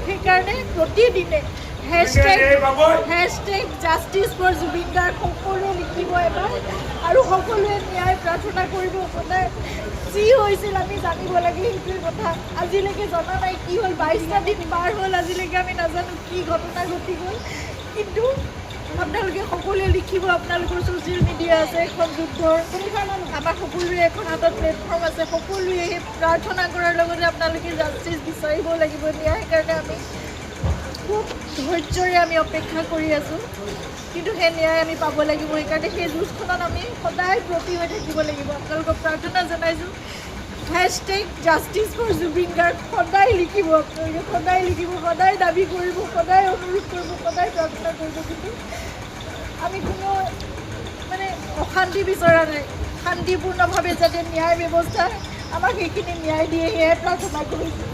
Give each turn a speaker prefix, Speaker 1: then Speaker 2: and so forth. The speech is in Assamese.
Speaker 1: সেইকাৰণে প্ৰতিদিনে hashtag justice for Zubeen Garg সকলোৱে লিখিব এবাৰ আৰু সকলোৱে ন্যায় প্ৰাৰ্থনা কৰিব। সদায় যি হৈছিল আমি জানিব লাগে, সেইটোৱে কথা। আজিলৈকে জনা নাই কি হ'ল, 22টা দিন পাৰ হ'ল, আজিলৈকে আমি নাজানো কি ঘটনা ঘটি গ'ল। কিন্তু আপোনালোকে সকলোৱে লিখিব, আপোনালোকৰ ছ'চিয়েল মিডিয়া আছে, এখন যুদ্ধৰ আমাৰ সকলোৰে এখন হাতত প্লেটফৰ্ম আছে। সকলোৱে সেই প্ৰাৰ্থনা কৰাৰ লগতে আপোনালোকে জাষ্টিছ বিচাৰিব লাগিব, ন্যায় কাৰণে আমি খুব ধৈৰ্যৰে আমি অপেক্ষা কৰি আছোঁ। কিন্তু সেই ন্যায় আমি পাব লাগিব, সেইকাৰণে সেই যুঁজখনত আমি সদায় ব্ৰতী হৈ থাকিব লাগিব। আপোনালোকক প্ৰাৰ্থনা জনাইছোঁ, hashtag justice for Zubeen Garg সদায় লিখিব, আপোনালোকে সদায় লিখিব, সদায় দাবী কৰিব, সদায় অনুৰোধ কৰিব, সদায় প্ৰাৰ্থনা কৰিব। কিন্তু আমি কোনো অশান্তি বিচৰা নাই, শান্তিপূৰ্ণভাৱে যাতে ন্যায় ব্যৱস্থা আমাক সেইখিনি ন্যায় দিয়ে, সেয়াই প্ৰাৰ্থনা কৰিছোঁ।